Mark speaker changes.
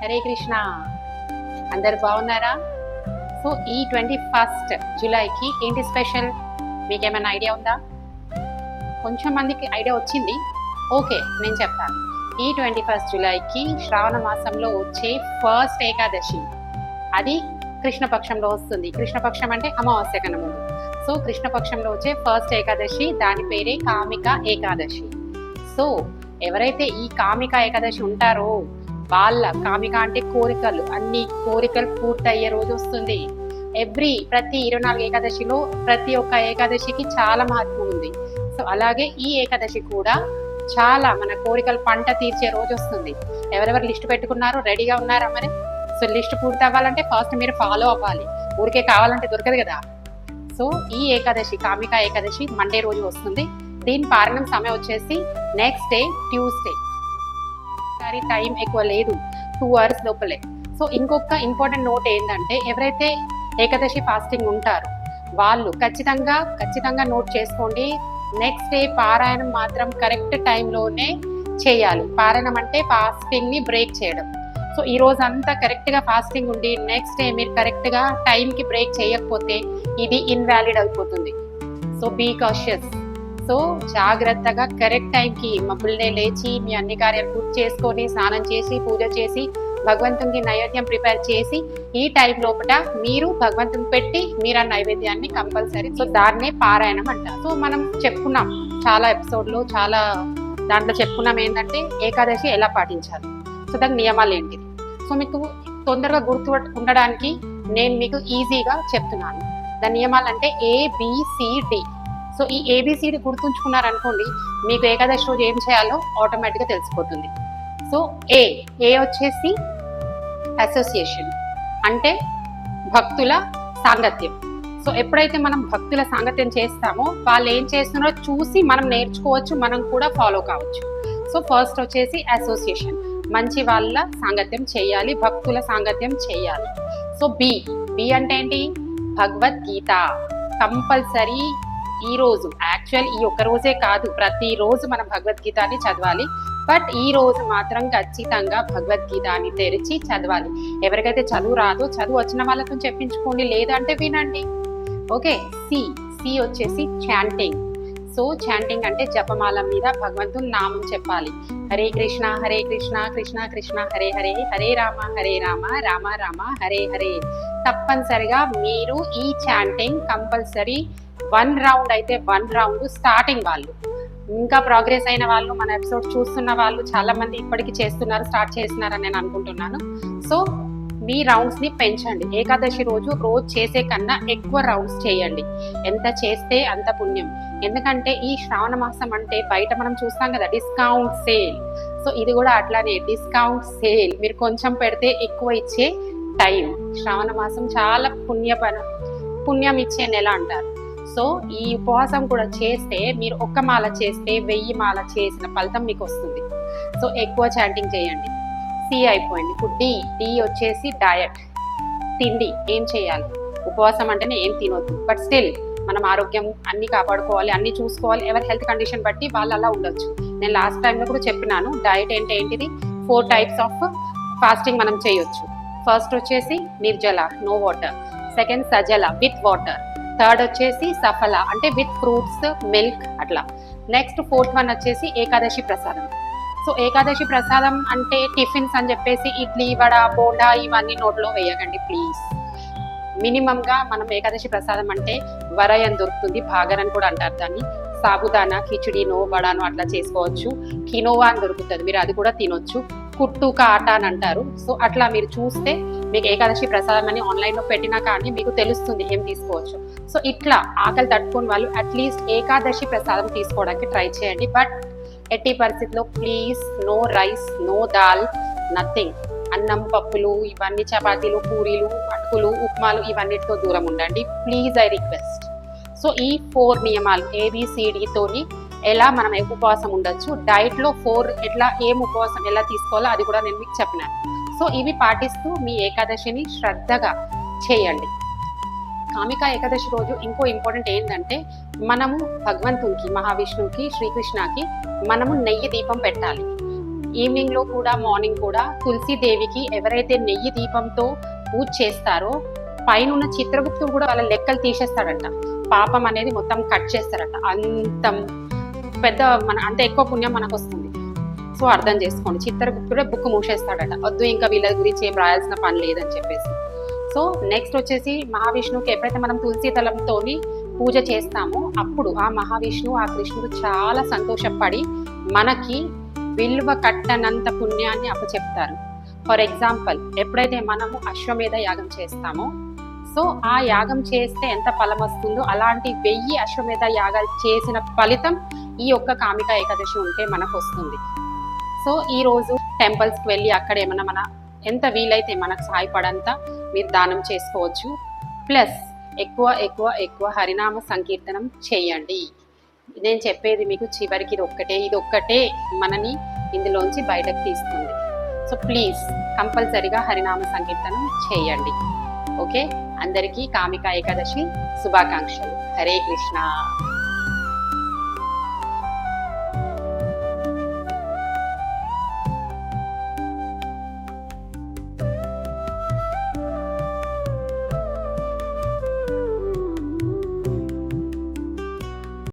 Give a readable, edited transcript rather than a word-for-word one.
Speaker 1: హరే కృష్ణ. అందరు బాగున్నారా? సో ఈ 21 జూలైకి ఏంటి స్పెషల్, మీకేమైనా ఐడియా ఉందా? కొంచెం మందికి ఐడియా వచ్చింది. ఓకే, నేను చెప్తాను. ఈ 21 జూలైకి శ్రావణ మాసంలో వచ్చే ఫస్ట్ ఏకాదశి. అది కృష్ణపక్షంలో వస్తుంది. కృష్ణపక్షం అంటే అమావాస్య కన్నా ముందు. సో కృష్ణపక్షంలో వచ్చే ఫస్ట్ ఏకాదశి, దాని పేరే కామిక ఏకాదశి. సో ఎవరైతే ఈ కామిక ఏకాదశి ఉంటారో వాళ్ళ, కామిక అంటే కోరికలు, అన్ని కోరికలు పూర్తయ్యే రోజు వస్తుంది. ప్రతి 24 ఏకాదశిలో ప్రతి ఒక్క ఏకాదశికి చాలా మహత్వం ఉంది. సో అలాగే ఈ ఏకాదశి కూడా చాలా మన కోరికలు పంట తీర్చే రోజు వస్తుంది. ఎవరెవరు లిస్ట్ పెట్టుకున్నారో, రెడీగా ఉన్నారా మరి? సో లిస్ట్ పూర్తి అవ్వాలంటే ఫస్ట్ మీరు ఫాలో అవ్వాలి. ఊరికే కావాలంటే దొరకదు కదా. సో ఈ ఏకాదశి, కామిక ఏకాదశి మండే రోజు వస్తుంది. దీని పారణం సమయం వచ్చేసి నెక్స్ట్ డే ట్యూస్డే. టైం ఎక్కువ లేదు, 2 hours లోపలే. సో ఇంకొక ఇంపార్టెంట్ నోట్ ఏంటంటే, ఎవరైతే ఏకాదశి ఫాస్టింగ్ ఉంటారో వాళ్ళు ఖచ్చితంగా నోట్ చేసుకోండి. నెక్స్ట్ డే పారాయణం మాత్రం కరెక్ట్ టైంలోనే చేయాలి. పారాయణం అంటే ఫాస్టింగ్ ని బ్రేక్ చేయడం. సో ఈ రోజు అంతా కరెక్ట్ గా ఫాస్టింగ్ ఉండి నెక్స్ట్ డే మీరు కరెక్ట్ గా టైం కి బ్రేక్ చేయకపోతే ఇది ఇన్వాలిడ్ అయిపోతుంది. So be cautious. సో జాగ్రత్తగా కరెక్ట్ టైంకి మబ్బుల్నే లేచి మీ అన్ని కార్యాలు పూర్తి చేసుకొని, స్నానం చేసి, పూజ చేసి, భగవంతునికి నైవేద్యం ప్రిపేర్ చేసి, ఈ టైం లోపల మీరు భగవంతుని పెట్టి మీరు ఆ నైవేద్యాన్ని కంపల్సరీ. సో దాన్నే పారాయణం అంటారు. సో మనం చెప్పుకున్నాం చాలా ఎపిసోడ్లో, చాలా దాంట్లో చెప్పుకున్నాం ఏంటంటే ఏకాదశి ఎలా పాటించాలి, సో దాని నియమాలు ఏంటిది. సో మీకు తొందరగా గుర్తు ఉండడానికి నేను మీకు ఈజీగా చెప్తున్నాను. దాని నియమాలు అంటే ABCD. సో ఈ ABCD గుర్తుంచుకున్నారనుకోండి, మీకు ఏకాదశి రోజు ఏం చేయాలో ఆటోమేటిక్గా తెలిసిపోతుంది. సో ఏ వచ్చేసి అసోసియేషన్, అంటే భక్తుల సాంగత్యం. సో ఎప్పుడైతే మనం భక్తుల సాంగత్యం చేస్తామో వాళ్ళు ఏం చేస్తున్నారో చూసి మనం నేర్చుకోవచ్చు, మనం కూడా ఫాలో కావచ్చు. సో ఫస్ట్ వచ్చేసి అసోసియేషన్, మంచి వాళ్ళ సాంగత్యం చేయాలి, భక్తుల సాంగత్యం చేయాలి. సో బి అంటే ఏంటి? భగవద్గీత కంపల్సరీ. ఈ రోజు యాక్చువల్ ఈ ఒక్క రోజే కాదు, ప్రతిరోజు మనం భగవద్గీతని చదవాలి. బట్ ఈ రోజు మాత్రం ఖచ్చితంగా భగవద్గీతని తెరిచి చదవాలి. ఎవరికైతే చదువు రాదో చదువు వచ్చిన వాళ్ళతో చెప్పించుకోండి, లేదంటే వినండి. ఓకే. సి వచ్చేసి చాంటింగ్. సో చాంటింగ్ అంటే జపమాల మీద భగవంతుని నామం చెప్పాలి. హరే కృష్ణ కృష్ణ కృష్ణ హరే హరే, హరే రామ రామ రామ హరే హరే. తప్పనిసరిగా మీరు ఈ చాంటింగ్ కంపల్సరీ 1 రౌండ్ అయితే 1 రౌండ్ స్టార్టింగ్. వాళ్ళు ఇంకా ప్రోగ్రెస్ అయిన వాళ్ళు, మన ఎపిసోడ్ చూస్తున్న వాళ్ళు చాలా మంది ఇప్పటికీ చేస్తున్నారు, స్టార్ట్ చేస్తున్నారని నేను అనుకుంటున్నాను. సో మీ రౌండ్స్ ని పెంచండి. ఏకాదశి రోజు చేసే కన్నా ఎక్కువ రౌండ్స్ చేయండి. ఎంత చేస్తే అంత పుణ్యం. ఎందుకంటే ఈ శ్రావణ మాసం అంటే బయట మనం చూస్తాం కదా, డిస్కౌంట్ సేల్. సో ఇది కూడా అట్లానే డిస్కౌంట్ సేల్. మీరు కొంచెం పెడితే ఎక్కువ ఇచ్చే టైం. శ్రావణ మాసం చాలా పుణ్యం ఇచ్చే నెల అంటారు. సో ఈ ఉపవాసం కూడా చేస్తే, మీరు ఒక్క మాల చేస్తే 1000 మాల చేసిన ఫలితం మీకు వస్తుంది. సో ఎక్కువ చాంటింగ్ చేయండి. సి అయిపోయింది. ఇప్పుడు డి వచ్చేసి డయట్, తిండి. ఏం చేయాలి? ఉపవాసం అంటేనే ఏం తినొద్దు, బట్ స్టిల్ మనం ఆరోగ్యం అన్ని కాపాడుకోవాలి, అన్ని చూసుకోవాలి. ఎవరి హెల్త్ కండిషన్ బట్టి వాళ్ళు అలా ఉండొచ్చు. నేను లాస్ట్ టైంలో కూడా చెప్పినాను, డయట్ అంటే ఏంటిది. 4 types ఆఫ్ ఫాస్టింగ్ మనం చేయొచ్చు. ఫస్ట్ వచ్చేసి నిర్జల, నో వాటర్. సెకండ్ సజల, విత్ వాటర్. థర్డ్ వచ్చేసి సఫల, అంటే విత్ ఫ్రూట్స్, మిల్క్ అట్లా. నెక్స్ట్ 4th వన్ వచ్చేసి ఏకాదశి ప్రసాదం. సో ఏకాదశి ప్రసాదం అంటే టిఫిన్స్ అని చెప్పేసి ఇడ్లీ, వడ, బోండా ఇవన్నీ నోట్లో వేయకండి ప్లీజ్. మినిమంగా మనం ఏకాదశి ప్రసాదం అంటే వరయం దొరుకుతుంది, భాగర్ అని కూడా అంటారు దాన్ని. సాబుదానా, కిచిడీనో, వడానో అట్లా చేసుకోవచ్చు. కినోవా అని దొరుకుతుంది, మీరు అది కూడా తినొచ్చు. కుట్టుక ఆట అని అంటారు. సో అట్లా మీరు చూస్తే మీకు ఏకాదశి ప్రసాదం అని ఆన్లైన్లో పెట్టినా కానీ మీకు తెలుస్తుంది ఏం తీసుకోవచ్చు. సో ఇట్లా ఆకలి తట్టుకుని వాళ్ళు అట్లీస్ట్ ఏకాదశి ప్రసాదం తీసుకోవడానికి ట్రై చేయండి. బట్ ఎట్టి పరిస్థితిలో please no rice, no dal, nothing. అన్నం, పప్పులు ఇవన్నీ, చపాతీలు, పూరీలు, అటుకులు, ఉప్మాలు ఇవన్నిటితో దూరం ఉండండి ప్లీజ్, ఐ రిక్వెస్ట్. సో ఈ 4 నియమాలు ABCDతోని ఎలా మనం ఉపవాసం ఉండొచ్చు, డైట్లో 4 ఎట్లా ఏం ఉపవాసం ఎలా తీసుకోవాలో అది కూడా నేను మీకు చెప్పినాను. సో ఇవి పాటిస్తూ మీ ఏకాదశిని శ్రద్ధగా చేయండి. కామిక ఏకాదశి రోజు ఇంకో ఇంపార్టెంట్ ఏంటంటే, మనము భగవంతునికి, మహావిష్ణువుకి, శ్రీకృష్ణకి మనము నెయ్యి దీపం పెట్టాలి. ఈవినింగ్లో కూడా మార్నింగ్ కూడా తులసీదేవికి ఎవరైతే నెయ్యి దీపంతో పూజ చేస్తారో పైన చిత్రగుప్తుడు కూడా వాళ్ళ లెక్కలు తీసేస్తాడంట. పాపం అనేది మొత్తం కట్ చేస్తారట. అంత పెద్ద అంత ఎక్కువ పుణ్యం మనకు వస్తుంది. సో అర్థం చేసుకోండి, చిత్రగుప్తుడే బుక్ మూసేస్తాడట. వద్దు ఇంకా వీళ్ళ గురించి ఏం రాయాల్సిన పని లేదని చెప్పేసి. సో నెక్స్ట్ వచ్చేసి మహావిష్ణువుకి ఎప్పుడైతే మనం తులసి దళంతో పూజ చేస్తామో అప్పుడు ఆ మహావిష్ణువు ఆ కృష్ణుడు చాలా సంతోషపడి మనకి విలువ కట్టనంత పుణ్యాన్ని అప్పచెప్తారు. ఫర్ ఎగ్జాంపుల్, ఎప్పుడైతే మనము అశ్వమేధ యాగం చేస్తామో సో ఆ యాగం చేస్తే ఎంత ఫలం వస్తుందో అలాంటి 1000 అశ్వమేధ యాగాలు చేసిన ఫలితం ఈ ఒక్క కామిక ఏకాదశి ఉంటే మనకు వస్తుంది. సో ఈ రోజు టెంపుల్స్కి వెళ్ళి అక్కడ ఏమన్నా మన ఎంత వీలైతే మనకు సహాయపడంతా మీరు దానం చేసుకోవచ్చు. ప్లస్ ఎక్కువ ఎక్కువ ఎక్కువ హరినామ సంకీర్తనం చేయండి. నేను చెప్పేది మీకు చివరికి ఇది ఒక్కటే మనని ఇందులోంచి బయటకు తీస్తుంది. సో ప్లీజ్ కంపల్సరిగా హరినామ సంకీర్తనం చేయండి. ఓకే, అందరికీ కామిక ఏకాదశి శుభాకాంక్షలు. హరే కృష్ణ.